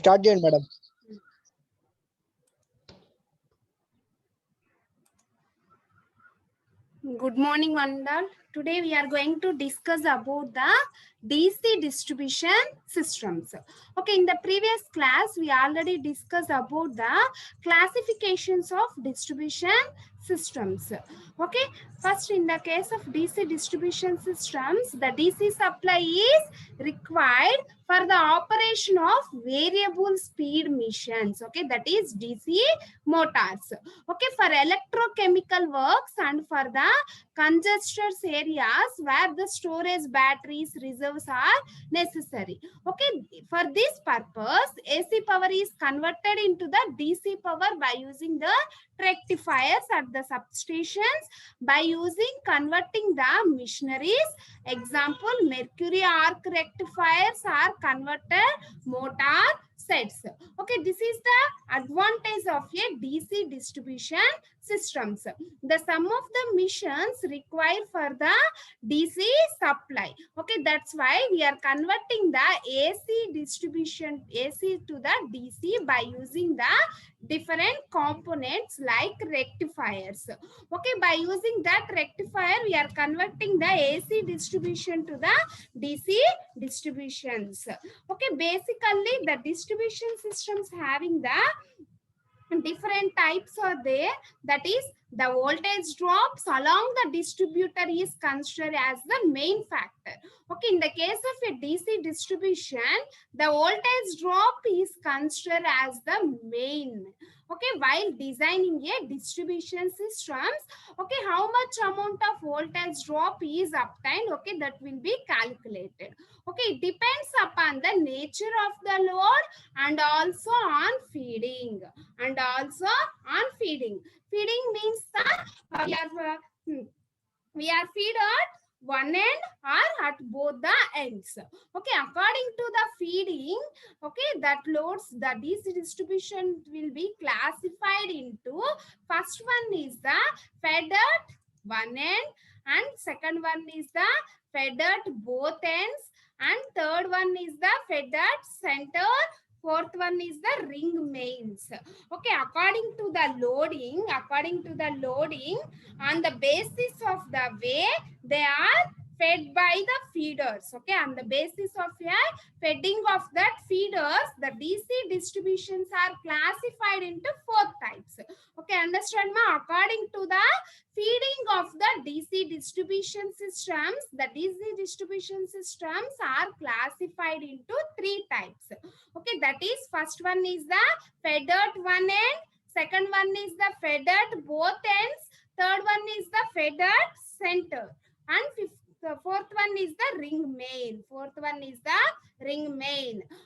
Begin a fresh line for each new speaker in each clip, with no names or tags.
Start చేయండి madam.
Good morning, Vandal. Today we are going to discuss about the DC distribution systems. Okay, in the previous class we already discussed about the classifications of distribution systems. Okay, first in the case of DC distribution systems, the DC supply is required for the operation of variable speed machines. Okay, that is DC motors. Okay, for electrochemical works and for the congested areas where the storage batteries reserves are necessary. Okay, for this purpose AC power is converted into the DC power by using the rectifiers at the substations, by using converting the machineries. Example, mercury arc rectifiers are converted motor sets. Okay, this is the advantage of a DC distribution systems. The sum of the missions required for the DC supply. Okay, that's why we are converting the AC distribution AC to the DC by using the different components like rectifiers. Okay, by using that rectifier we are converting the AC distribution to the DC distributions. Okay, basically the distribution systems having the different types are there. That is, the voltage drops along the distributor is considered as the main factor. Okay, in the case of a DC distribution, the voltage drop is considered as the main. Okay, while designing a distribution systems, okay, how much amount of voltage drop is obtained, okay, that will be calculated. Okay, it depends upon the nature of the load and also on feeding. Feeding means that we are feed at one end or at both the ends. Okay, according to the feeding, okay, that loads, the DC distribution will be classified into, first one is the fed at one end, and second one is the fed at both ends, and third one is the fed at center, fourth one is the ring mains. Okay, according to the loading, on the basis of the way they are fed by the feeders. Okay, on the basis of a feeding of that feeders, the DC distributions are classified into four types. Okay, understand ma? According to the feeding of the DC distribution systems, the DC distribution systems are classified into three types. Okay, that is, first one is the fed at one end, second one is the fed at both ends, third one is the fed at center, and the fourth one is the ring main.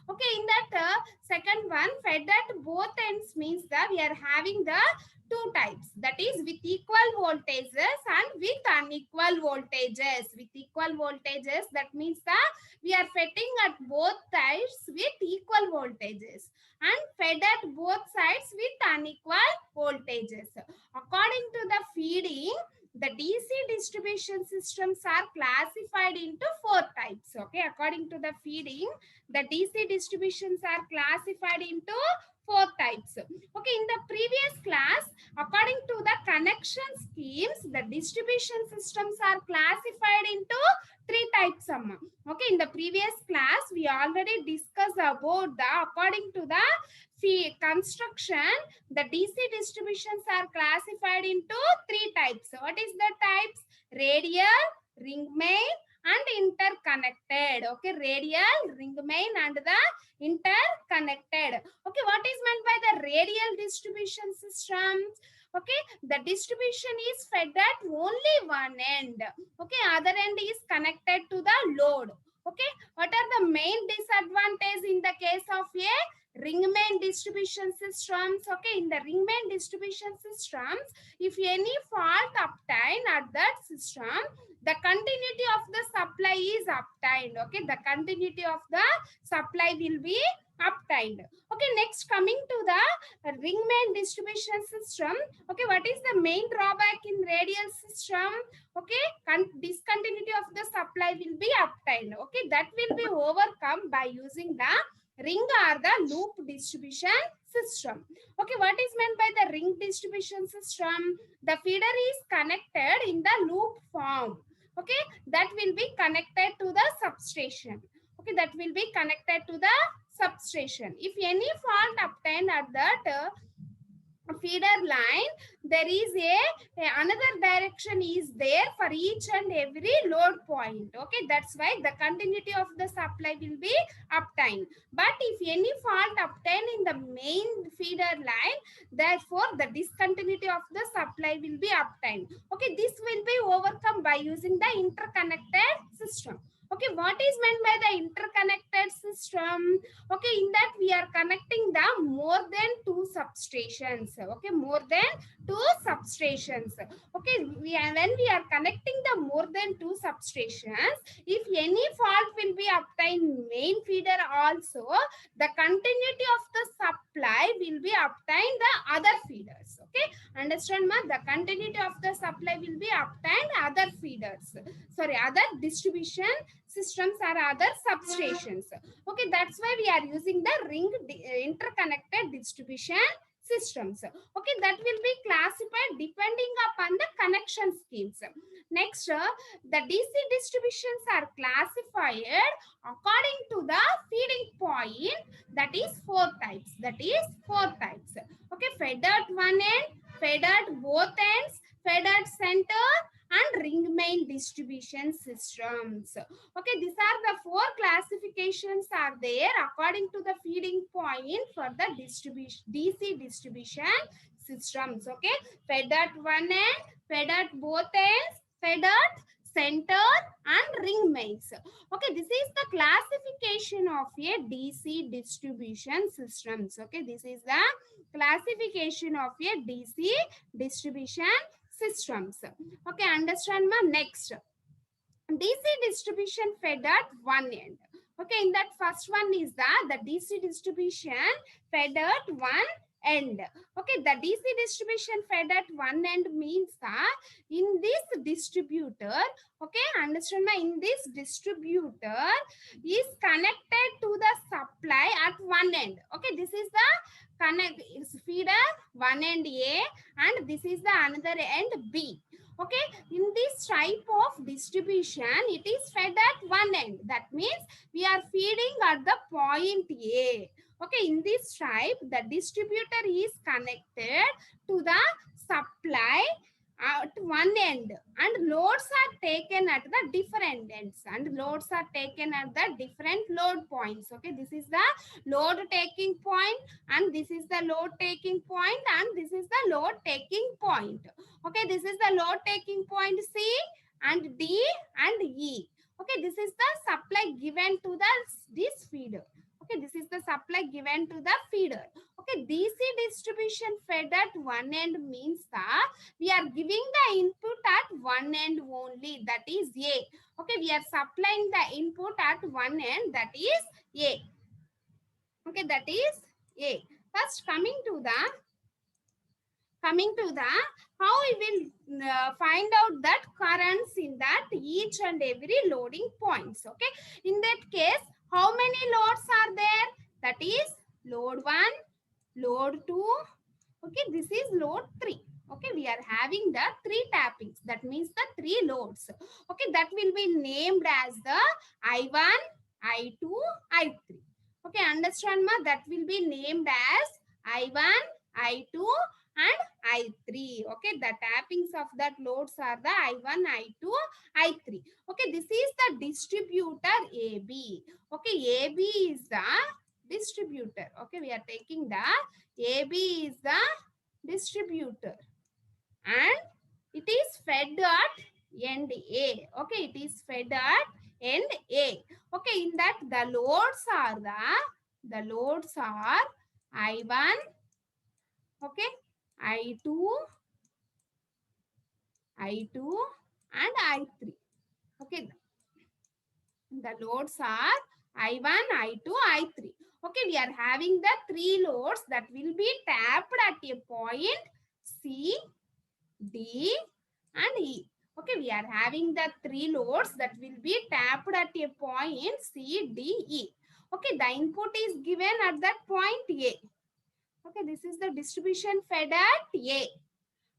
Okay, in that second one, fed at both ends means that we are having the two types, that is with equal voltages and with unequal voltages. With equal voltages, that means that we are feeding at both sides with equal voltages, and fed at both sides with unequal voltages. According to the feeding, the DC distribution systems are classified into four types. Okay, according to the feeding, the DC distributions are classified into four types. Okay, in the previous class, according to the connection schemes, the distribution systems are classified into three types. Okay, in the previous class we already discussed about the, according to the construction, the DC distributions are classified into three types. What is the types? Radial, ring main, and interconnected. Okay, radial, ring main, and the interconnected. Okay, what is meant by the radial distribution systems? Okay, the distribution is fed at only one end. Okay, other end is connected to the load. Okay, what are the main disadvantages in the case of a ring main distribution systems? Okay, in the ring main distribution systems, if any fault obtained at that system, the continuity of the supply is obtained. Okay, the continuity of the supply will be obtained. Okay, next, coming to the ring main distribution system. Okay, what is the main drawback in radial system? Okay, discontinuity of the supply will be obtained. Okay, that will be overcome by using the Ring or the loop distribution system. Okay, what is meant by the ring distribution system? The feeder is connected in the loop form. Okay, that will be connected to the substation. Okay, that will be connected to the substation. If any fault obtained at that feeder line, there is another direction is there for each and every load point. Okay, that's why the continuity of the supply will be obtained. But if any fault obtained in the main feeder line, therefore the discontinuity of the supply will be obtained. Okay, this will be overcome by using the interconnected system. Okay, what is meant by the interconnected system? Okay, in that we are connecting the more than two substations. Okay, more than two substations. Okay, when we are connecting the more than two substations, if any fault will be obtained main feeder also, the continuity of the supply will be obtained the other feeders. Okay, understand ma? The continuity of the supply will be obtained other feeders, sorry, other distribution systems or other substations. Okay, that's why we are using the ring interconnected distribution systems. Okay, that will be classified depending upon the connection schemes. Next, the DC distributions are classified according to the feeding point. That is four types. That is four types. Okay, fed at one end, fed at both ends, fed at center, and ring main distribution systems. Okay, these are the four classifications are there according to the feeding point for the distribution DC distribution systems. Okay, fed at one end, fed at both ends, fed at center, and ring mains. Okay, this is the classification of a DC distribution systems. Okay, this is the classification of a DC distribution systems. Okay, understand ma? Next, DC distribution fed at one end. Okay, in that first one is the DC distribution fed at one end. Okay, the DC distribution fed at one end means that in this distributor, okay, understand my, in this distributor is connected to the supply at one end. Okay, this is the connect is feeder one end A and this is the another end B. Okay, in this type of distribution it is fed at one end, that means we are feeding at the point A. Okay, in this type the distributor is connected to the supply at one end and loads are taken at the different ends and loads are taken at the different load points. Okay, this is the load taking point and this is the load taking point and this is the load taking point. Okay, this is the load taking point C and D and E. Okay, this is the supply given to this feeder. Okay, this is the supply given to the feeder. Okay, DC distribution fed at one end means that we are giving the input at one end only, that is A. Okay, we are supplying the input at one end, that is A. Okay, that is A. First, coming to the how we will find out that currents in that each and every loading points. Okay, in that case, how many loads are there? That is load 1, load 2. Okay, this is load 3. Okay, we are having the 3 tappings, that means the 3 loads. Okay, that will be named as the I1, I2, I3. Okay, understand ma? That will be named as I1, I2 and I3. Okay, the tappings of that loads are the I1, I2, I3. Okay, this is the distributor AB. Okay, AB is the distributor. Okay, we are taking the AB is the distributor and it is fed at end A. Okay, it is fed at end A. Okay, in that the loads are I1, okay, I2 and I3. Okay, the loads are I1, I2, I3. Okay, we are having the 3 loads that will be tapped at a point C, D and E. Okay, we are having the 3 loads that will be tapped at a point C, D, E. Okay, the input is given at that point A. Okay, this is the distribution fed at A.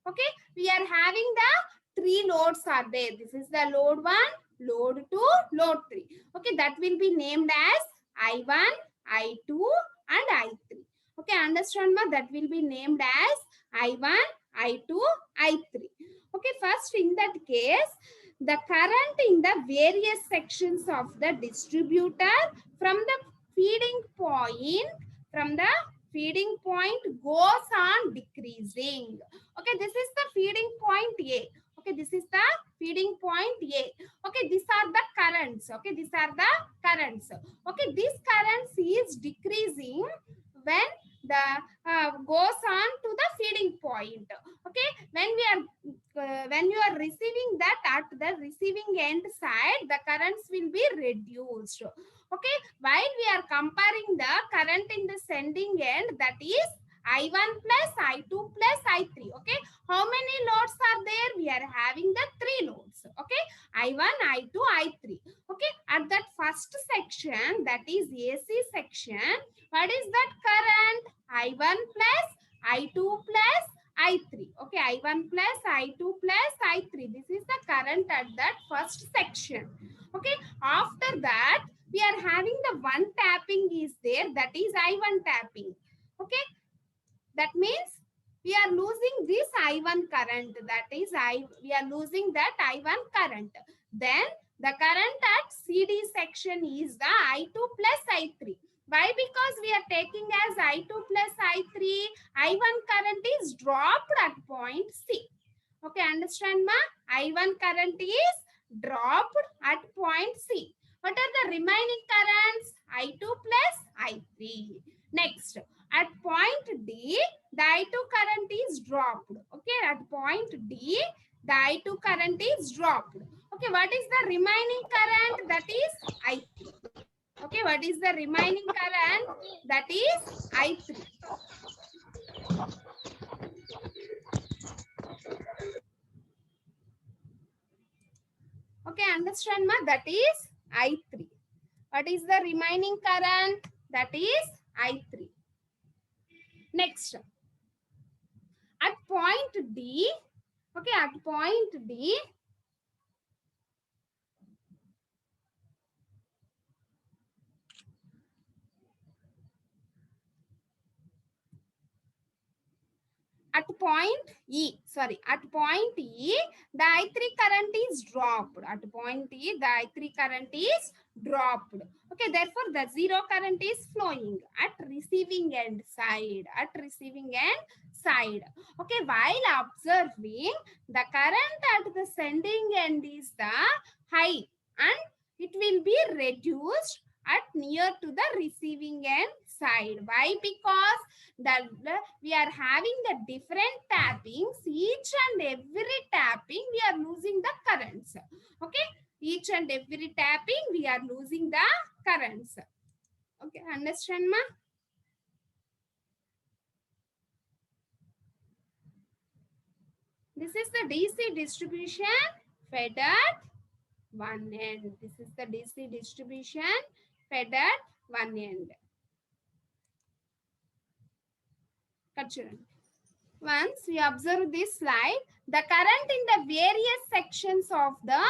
Okay, we are having the three loads are there. This is the load 1, load 2, load 3. Okay, that will be named as I1, I2 and I3. Okay, understand ma? That will be named as I1, I2, I3. Okay, first in that case, the current in the various sections of the distributor from the feeding point, from the feeding point goes on decreasing. Okay, this is the feeding point A. Okay, this is the feeding point A. Okay, these are the currents. Okay, these are the currents. Okay, this currents is decreasing when the goes on to the feeding point. Okay, when you are receiving that at the receiving end side, the currents will be reduced. Okay, while we are comparing the current in the sending end, that is I1 plus I2 plus I3. Okay, how many loads are there? We are having the three loads. Okay, I1, I2, I3. Okay, at that first section, that is AC section, what is that current? I1 plus I2 plus I3. Okay, I1 plus I2 plus I3. This is the current at that first section. Okay, after that, we are having the one tapping is there, that is I1 tapping. Okay, that means we are losing this I1 current, that is we are losing that I1 current. Then the current at CD section is the I2 plus I3. Why? Because we are taking as I2 plus I3, I1 current is dropped at point C. Okay, understand ma? I1 current is dropped at point C. What are the remaining currents? I2 plus I3. Next, at point D, the I2 current is dropped. Okay, at point D, the I2 current is dropped. Okay, what is the remaining current? That is I3. Okay, what is the remaining current? That is I3. Okay, understand ma? That is I3. What is the remaining current? That is I3. Next, at point D, okay, at point D, at point E, at point E, the I3 current is dropped. At point E, the I3 current is dropped. Okay, therefore the zero current is flowing at receiving end side. At receiving end side. Okay, while observing, the current at the sending end is the high and it will be reduced at near to the receiving end side. Why? Because we are having the different tappings. Each and every tapping we are losing the currents. Okay, each and every tapping we are losing the currents. Okay, understand ma? This is the DC distribution fed at one end. This is the DC distribution fed at one end. Once we observe this slide, the current in the various sections of the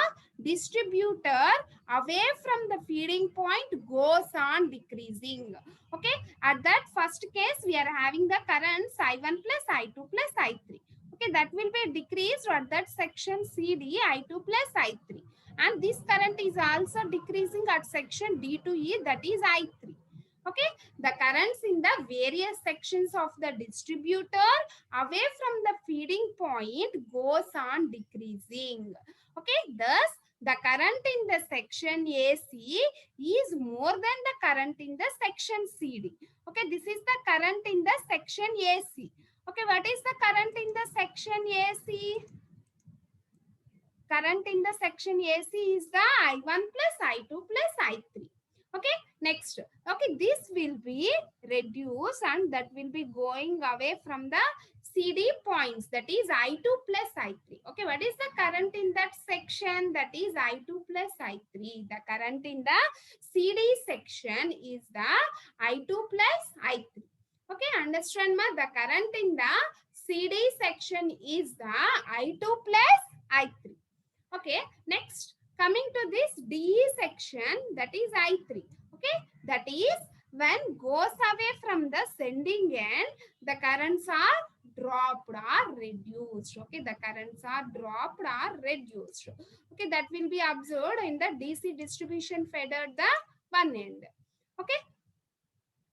distributor away from the feeding point goes on decreasing. Okay, at that first case, we are having the currents I1 plus I2 plus I3. Okay, that will be decreased at that section CD, I2 plus I3. And this current is also decreasing at section D to E, that is I3. Okay, the currents in the various sections of the distributor away from the feeding point goes on decreasing. Okay, thus the current in the section AC is more than the current in the section CD. Okay, this is the current in the section AC. Okay, what is the current in the section AC? Current in the section AC is the I1 plus I2 plus I3. Okay, next. Okay, this will be reduced and that will be going away from the CD points, that is I2 plus I3. Okay, what is the current in that section? That is I2 plus I3. The current in the CD section is the I2 plus I3. Okay, understand ma? The current in the CD section is the I2 plus I3. Okay, next coming to this DE section, that is I3. Okay, that is when goes away from the sending end, the currents are dropped or reduced. Okay, the currents are dropped or reduced. Okay, that will be observed in the DC distribution fed at the one end. Okay,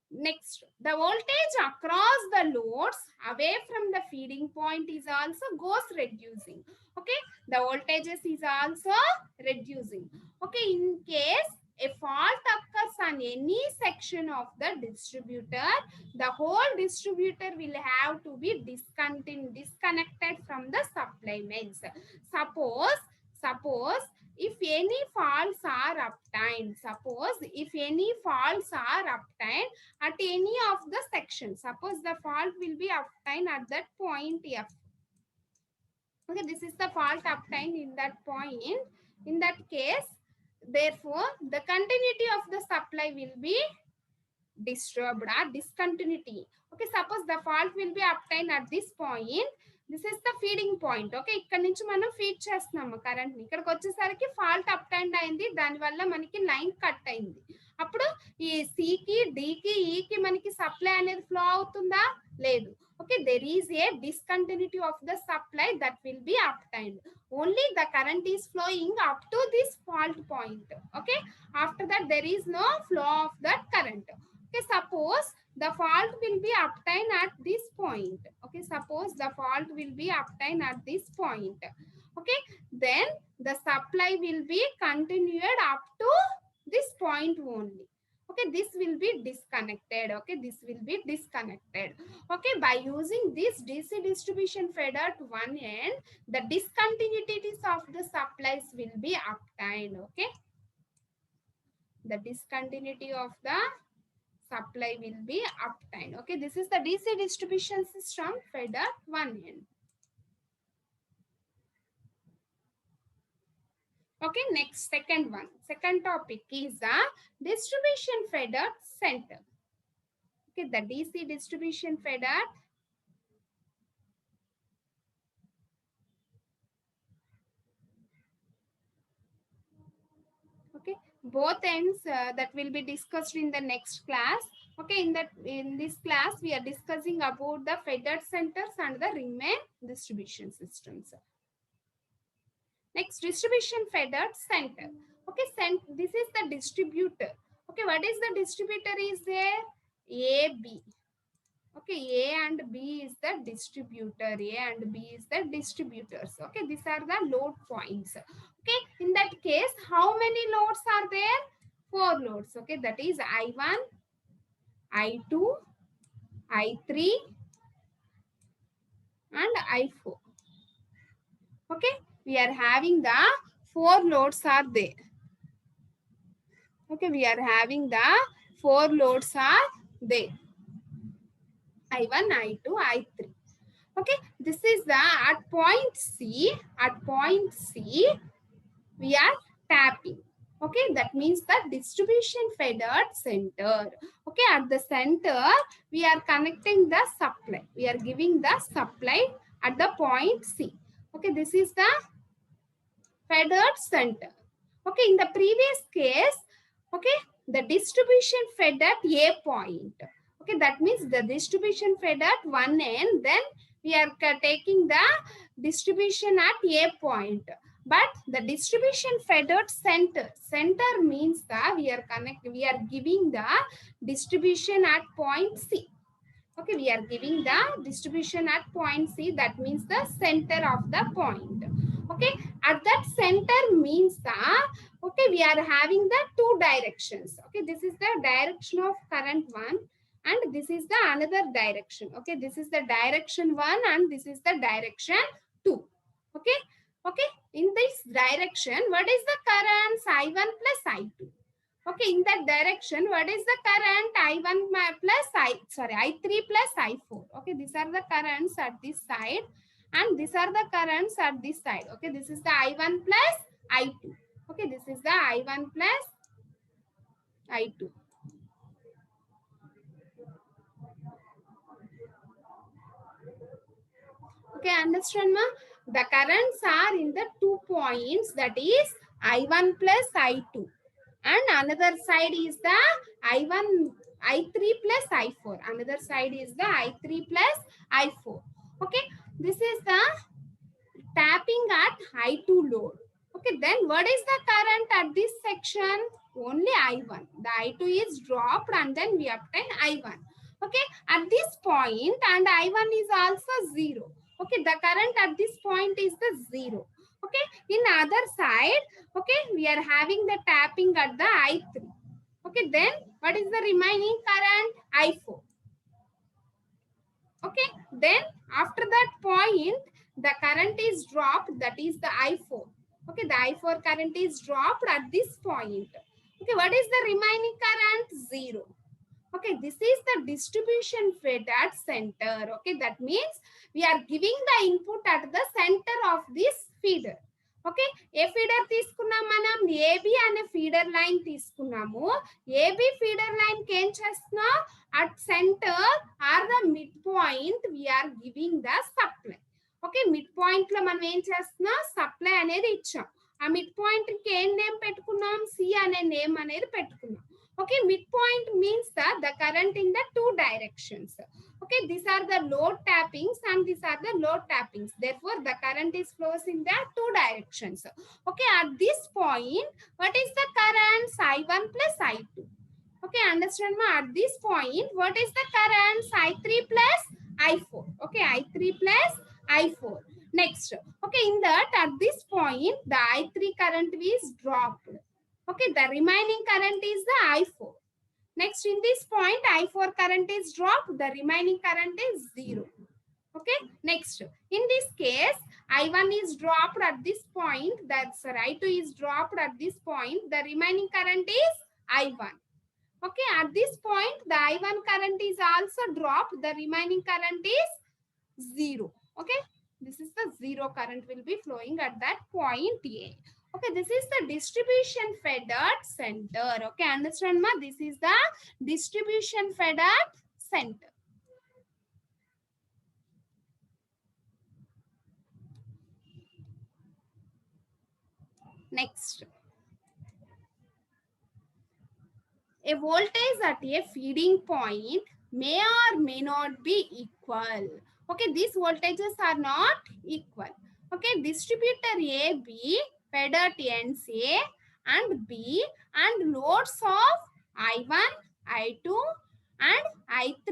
next, the voltage across the loads away from the feeding point is also goes reducing. Okay, the voltages is also reducing. Okay, in case a fault occurs on any section of the distributor, the whole distributor will have to be disconnected from the supply mains. Suppose if any faults are obtained, at any of the sections, suppose the fault will be obtained at that point F. Okay, this is the fault obtained in that point. In that case, therefore, the continuity of the supply will be disturbed or discontinuity. Okay, suppose the fault will be obtained at this point. This is the feeding point. Okay, ఇక్కడ నుంచి మనం feed చేస్తున్నాము current ని. ఇక్కడికి వచ్చేసరికి fault obtained అయింది, దానివల్ల మనకి లైన్ కట్ అయింది. అప్పుడు ఈ సికి డికి ఈకి మనకి సప్లై అనేది ఫ్లో అవుతుందా? లేదు. Okay, there is a discontinuity of the supply that will be obtained. Only the current is flowing up to this fault point. Okay, after that there is no flow of that current. Okay, suppose the fault will be obtained at this point. Okay, suppose the fault will be obtained at this point. Okay, then the supply will be continued up to this point only. Okay, this will be disconnected. Okay, this will be disconnected. Okay, by using this DC distribution feeder at one end, the discontinuities of the supplies will be obtained. Okay, the discontinuity of the supply will be obtained. Okay, this is the DC distribution system fed at one end. Okay, next, second topic is the distribution fed at center. Okay, the DC distribution fed at both ends that will be discussed in the next class. Okay, in this class we are discussing about the fed centers and the ring main distribution systems. Next, distribution fed center. Okay, this is the distributor. Okay, what is the distributor is there? A, B. Okay, A and B is the distributor. A and B is the distributors. Okay, these are the load points. Okay, in that case, how many loads are there? 4 loads. Okay, that is I1, I2, I3 and I4. Okay, we are having the 4 loads are there. Okay, we are having the 4 loads are there. I1, I2, I3. Okay, this is the at point C. At point C, we are tapping. Okay, that means the distribution fed at center. Okay, at the center, we are connecting the supply. We are giving the supply at the point C. Okay, this is the fed at center. Okay, in the previous case, okay, the distribution fed at A point. Okay, that means the distribution fed at one end, then we are taking the distribution at A point. But the distribution fed at center. Center means that we are giving the distribution at point C. Okay, we are giving the distribution at point C. That means the center of the point. Okay, at that center means that, okay, we are having the 2 directions. Okay, this is the direction of current one and this is the another direction. Okay, this is the direction 1 and this is the direction 2. Okay, okay, in this direction, what is the current? I1 plus I2. Okay, in that direction, what is the current? I1 plus I3 plus I4. Okay, these are the currents at this side. and these are the currents at this side. Okay, this is the I1 plus I2. Okay, this is the I1 plus I2. Okay, understand ma? The currents are in the 2 points, that is I1 plus I2. And another side is the I1, I3 plus I4. Another side is the I3 plus I4. Okay, this is the tapping at I2 load. Okay, then what is the current at this section? Only I1. The I2 is dropped and then we obtain I1. Okay, at this point, and I1 is also 0. Okay, the current at this point is the 0. Okay, in other side, okay, we are having the tapping at the I3. Okay, then what is the remaining current? I4. Okay, then after that point, the current is dropped, that is the I4. Okay, the I4 current is dropped at this point. Okay, what is the remaining current? 0. Okay, this is the distribution fed at center. Okay, that means we are giving the input at the center of this feeder. Okay, A feeder తీసుకున్నాం మనం? AB అనే feeder line తీసుకున్నాము. AB feeder line కి ఏం చేస్తున్నాం? At center or the midpoint we are giving the supply. Okay, midpoint లో మనం ఏం చేస్తున్నాం? సప్లై అనేది ఇచ్చాం. ఆ మిడ్ పాయింట్ కి ఏం నేమ్ పెట్టుకున్నాం? సి అనే నేమ్ అనేది పెట్టుకున్నాం. Okay, midpoint means the current in the 2 directions. Okay, these are the load tappings and these are the load tappings. Therefore, the current is flows in the 2 directions. Okay, at this point, what is the current? I1 plus I2. Okay, understand ma? At this point, what is the current? I3 plus I4. Okay, I3 plus I4. Next, okay, in that at this point, the I3 current is dropped. Okay, the remaining current is the I4. Next, in this point, I4 current is dropped. The remaining current is 0. Okay, next, in this case, I1 is dropped at this point. That's I2 is dropped at this point. The remaining current is I1. Okay, at this point, the I1 current is also dropped. The remaining current is 0. Okay, this is the 0 current will be flowing at that point A. Okay, this is the distribution fed at center. Okay, understand ma? This is the distribution fed at center. Next, a voltage at a feeding point may or may not be equal. Okay, these voltages are not equal. Okay, distributor AB fed at ends A and B and loads of I1, I2 and I3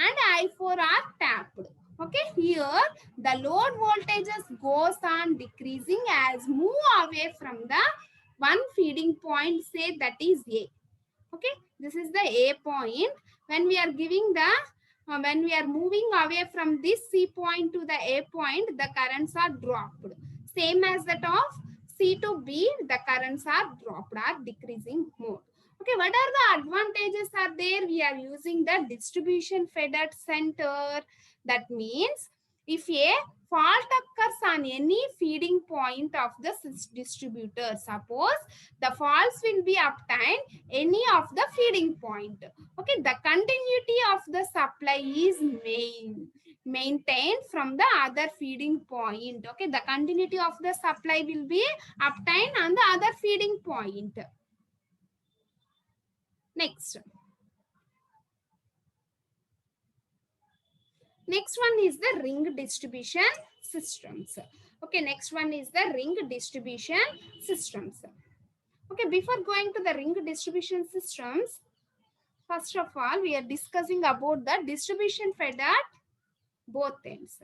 and I4 are tapped. Okay, here the load voltages goes on decreasing as move away from the one feeding point, say that is A. Okay, this is the A point. When we are giving the when we are moving away from this C point to the A point, the currents are dropped. Same as that of C to B, the currents are dropped, are decreasing more. Okay, what are the advantages are there? We are using the distribution fed at center. That means if a fault occurs on any feeding point of the distributor, suppose the faults will be obtained any of the feeding point. Okay, the continuity of the supply is maintained from the other feeding point. Okay, the continuity of the supply will be obtained on the other feeding point. Next one is the ring distribution systems. Okay, next one is the ring distribution systems. Okay, before going to the ring distribution systems, first of all, we are discussing about the distribution fed at both ends.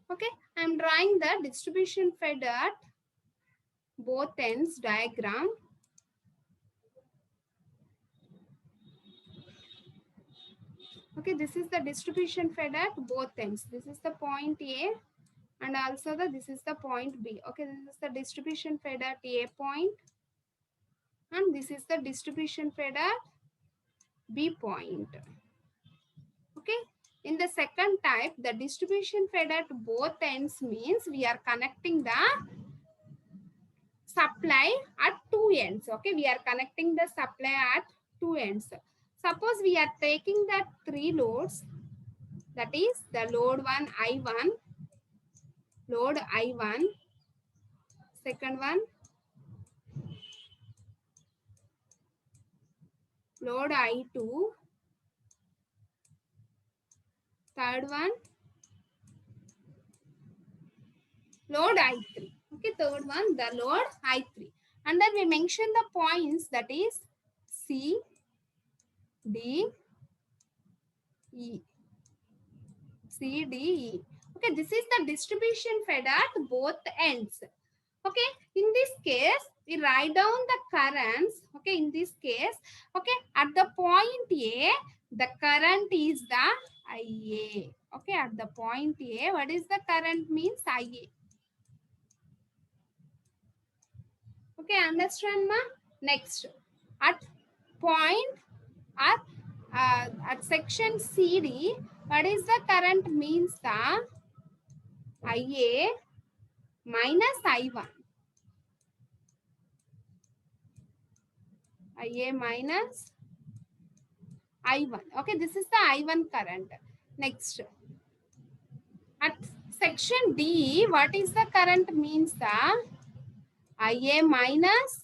Okay, I am drawing the distribution fed at both ends diagram. Okay, this is the distribution fed at both ends. This is the point A and also this is the point B. Okay, this is the distribution fed at A point and this is the distribution fed at B point. Okay, in the second type, the distribution fed at both ends means we are connecting the supply at two ends. Okay, we are connecting the supply at two ends. Suppose we are taking the three loads, that is the load 1 I1, load I1, second one load I2, third one load I3. Okay, third one the load I3, and then we mention the points, that is C, D, E. C, D, E. Okay, this is the distribution fed at both ends. Okay, in this case, we write down the currents. Okay, in this case, okay, at the point A, the current is the IA. Okay, at the point A, what is the current means? IA. Okay, understand, ma? Next, at point at section CD, what is the current means? The IA minus I1. IA minus I1. Okay, this is the I1 current. Next, at section D, what is the current means? The IA minus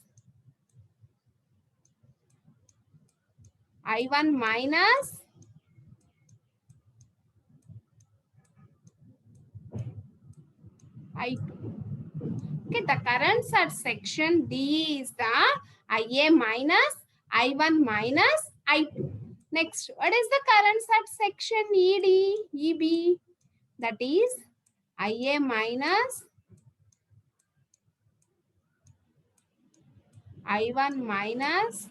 I1 minus I2. Okay, the currents at section D is the IA minus I1 minus I2. Next, what is the currents at section EB? That is IA minus I1 minus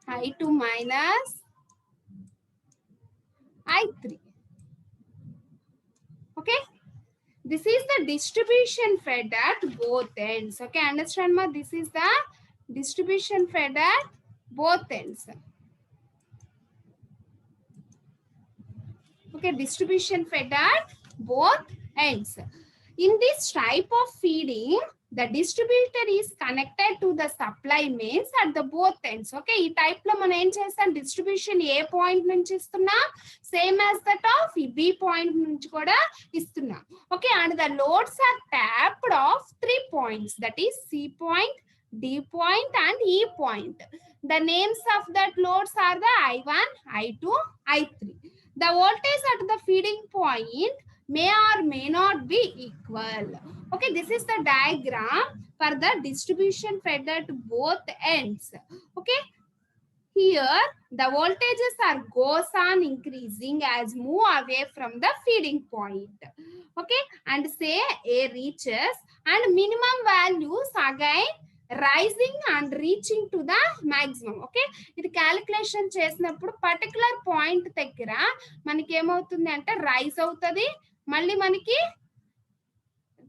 I2 minus I3. Okay, this is the distribution fed at both ends. Okay, understand, ma? This is the distribution fed at both ends. Okay, distribution fed at both ends. In this type of feeding, the distributor is connected to the supply means at the both ends. Okay, ఈ type లో మనం ఏం చేస్తాం, distribution A point నుంచి ఇస్తున్నా, same as that of B point నుంచి కూడా ఇస్తున్నా. Okay, and the loads are tapped off 3 points, that is C point, D point and E point. The names of that loads are the I1, I2, I3. The voltage at the feeding point may or may not be equal. Okay, this is the diagram for the distribution fed at both ends. Okay, here the voltages are goes on increasing as move away from the feeding point. Okay, and say A reaches and minimum values again rising and reaching to the maximum. Okay, ఇది calculation చేసినప్పుడు particular point దగ్గర మనకి ఏమవుతుంది అంటే rise అవుతుంది, మళ్ళీ మనకి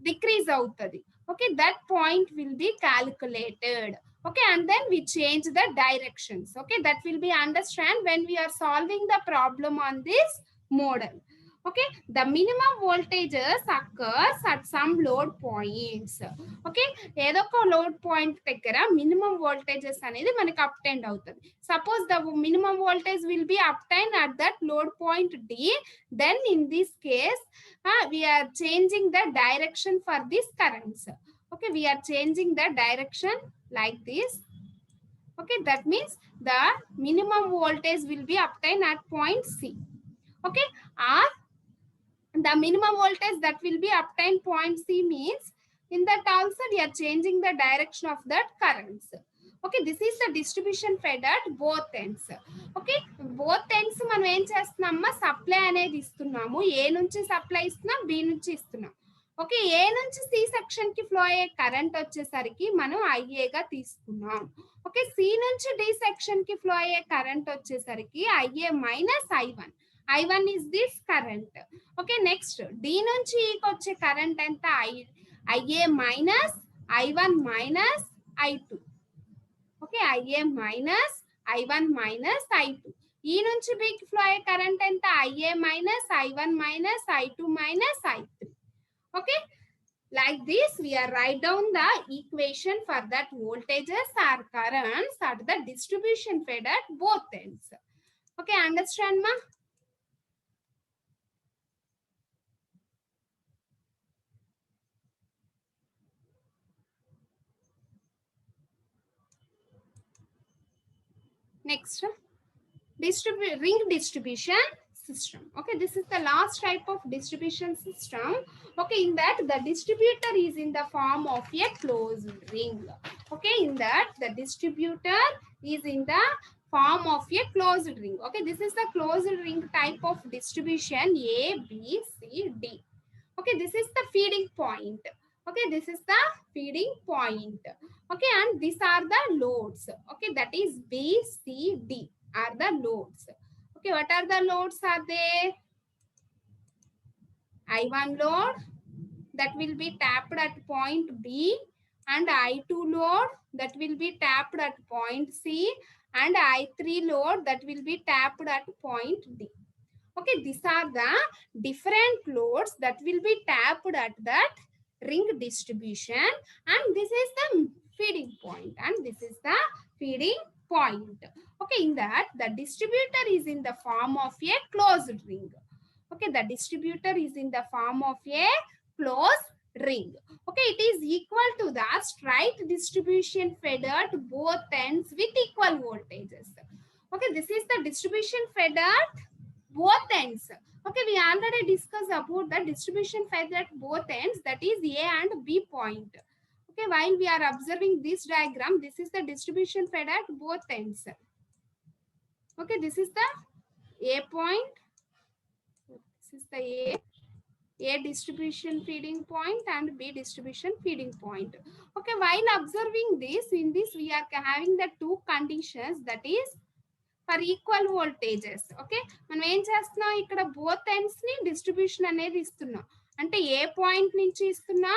decrease అవుతుంది. Okay, that point will be calculated. Okay, and then we change the directions. Okay, that will be understand when we are solving the problem on this model. Okay, the minimum voltages occurs at some load points. Okay, ఏదో ఒక load point దగ్గర minimum voltages అనేది మనకి obtain అవుతుంది. Suppose the minimum voltage will be obtain at that load point D, then in this case we are changing the direction for these currents. Okay, we are changing the direction like this. Okay, that means the minimum voltage will be obtained at point C. Okay, or the minimum voltage that will be obtained point C means in that also we are changing the direction of that currents. Okay, this is the distribution fed at both ends. Okay, both ends మనం ఏం చేస్తున్నామా, supply అనేది ఇస్తున్నాము. A నుంచి supply ఇస్తున్నాం, B నుంచి ఇస్తున్నాం. Okay, A నుంచి సి సెక్షన్ కి ఫ్లో అయ్యే కరెంట్ వచ్చేసరికి మనం ఐఏగా తీసుకున్నాం. ఓకే, సి నుంచి డి సెక్షన్ కి ఫ్లో అయ్యే కరెంట్ వచ్చేసరికి ఐఏ మైనస్ ఐ1. ఐ1 is this current. Okay, next D నుంచి ఈకి వచ్చే కరెంట్ ఎంత? ఐఏ మైనస్ ఐ1 మైనస్ ఐ2. ఓకే, ఐఏ మైనస్ ఐ1 మైనస్ ఐ2. ఈ నుంచి బికి ఫ్లో అయ్యే కరెంట్ ఎంత? ఐఏ మైనస్ ఐ1 మైనస్ ఐ2 మైనస్ ఐ3. okay, like this we are write down the equation for that voltages or currents at the distribution fed at both ends. Okay, understand ma? Next, ring distribution system. Okay, this is the last type of distribution system. Okay, in that the distributor is in the form of a closed ring. Okay, in that the distributor is in the form of a closed ring. Okay, this is the closed ring type of distribution A, B, C, D. Okay, this is the feeding point. Okay, this is the feeding point. Okay, and these are the loads. Okay, that is B, C, D are the loads. Okay, what are the loads are there? I1 load that will be tapped at point B, and I2 load that will be tapped at point C, and I3 load that will be tapped at point D. Okay, these are the different loads that will be tapped at that ring distribution, and this is the feeding point, and this is the feeding point. Okay, in that the distributor is in the form of a closed ring. Okay, the distributor is in the form of a closed ring. Okay, it is equal to the straight distribution fed at both ends with equal voltages. Okay, this is the distribution fed at both ends. Okay, we already discussed about the distribution fed at both ends, that is A and B point. Okay, while we are observing this diagram, this is the distribution fed at both ends. Okay, this is the A point. This is the A distribution feeding point and B distribution feeding point. Okay, while observing this, in this we are having the two conditions, that is for equal voltages. Okay, మనం ఏం చేస్తున్నాం, ఇక్కడ both ends ని distribution అనేది ఇస్తున్నాం. అంటే ఏ point నుంచి ఇస్తున్నా,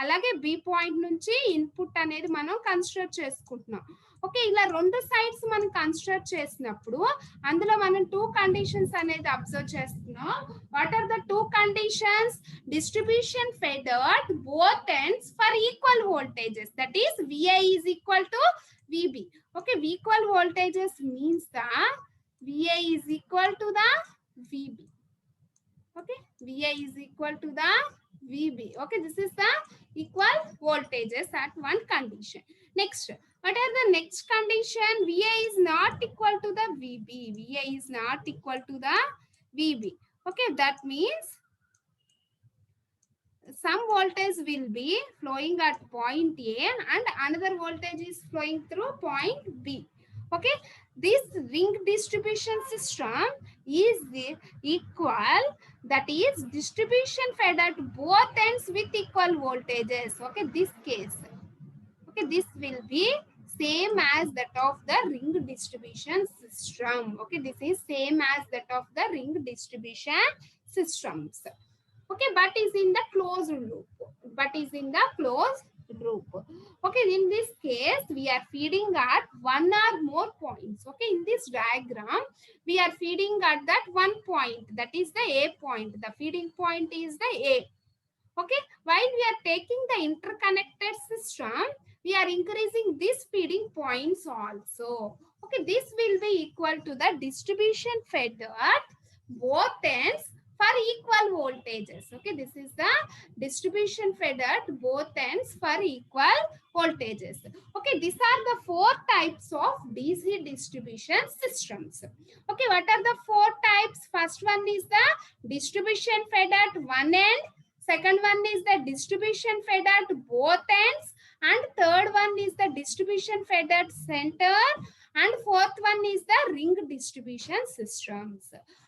అలాగే బి పాయింట్ నుంచి ఇన్పుట్ అనేది మనం కన్సిడర్ చేసుకుంటున్నాం. ఓకే, ఇలా రెండు సైడ్స్ మనం కన్సిడర్ చేసినప్పుడు అందులో మనం టూ కండిషన్స్ అనేది అబ్జర్వ్ చేస్తున్నాం. What are the two conditions? Distribution fed at both ends for equal voltages, that is VI is equal to VB. Okay, equal voltages means the VI is equal to the VB. Okay, VI is equal to the VB. Okay, this is the equal voltages at one condition. Next, what are the next condition? VI is not equal to the VB. VI is not equal to the VB. Okay, that means some voltage will be flowing at point A and another voltage is flowing through point B. Okay, this ring distribution system is equal, that is distribution fed at both ends with equal voltages. Okay, this case, okay, this will be same as that of the ring distribution system. Okay, this is same as that of the ring distribution systems. Okay, but is in the closed loop, but is in the closed loop. Okay, in this case we are feeding at one or more points. Okay, in this diagram we are feeding at that one point, that is the A point. The feeding point is the A. Okay, while we are taking the interconnected system, we are increasing these feeding points also. Okay, this will be equal to the distribution fed at both ends for equal voltages. Okay, this is the distribution fed at both ends for equal voltages. Okay, these are the four types of DC distribution systems. Okay, what are the four types? First one is the distribution fed at one end, second one is the distribution fed at both ends, and third one is the distribution fed at center, and fourth one is the ring distribution systems,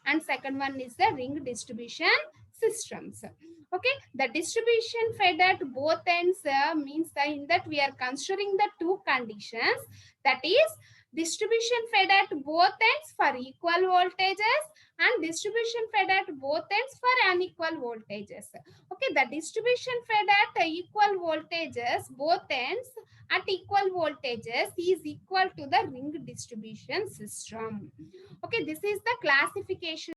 and second one is the ring distribution systems. Okay, the distribution fed at both ends means that in that we are considering the two conditions, that is distribution fed at both ends for equal voltages and distribution fed at both ends for unequal voltages. Okay, the distribution fed at equal voltages, both ends at equal voltages is equal to the ring distribution system. Okay, this is the classification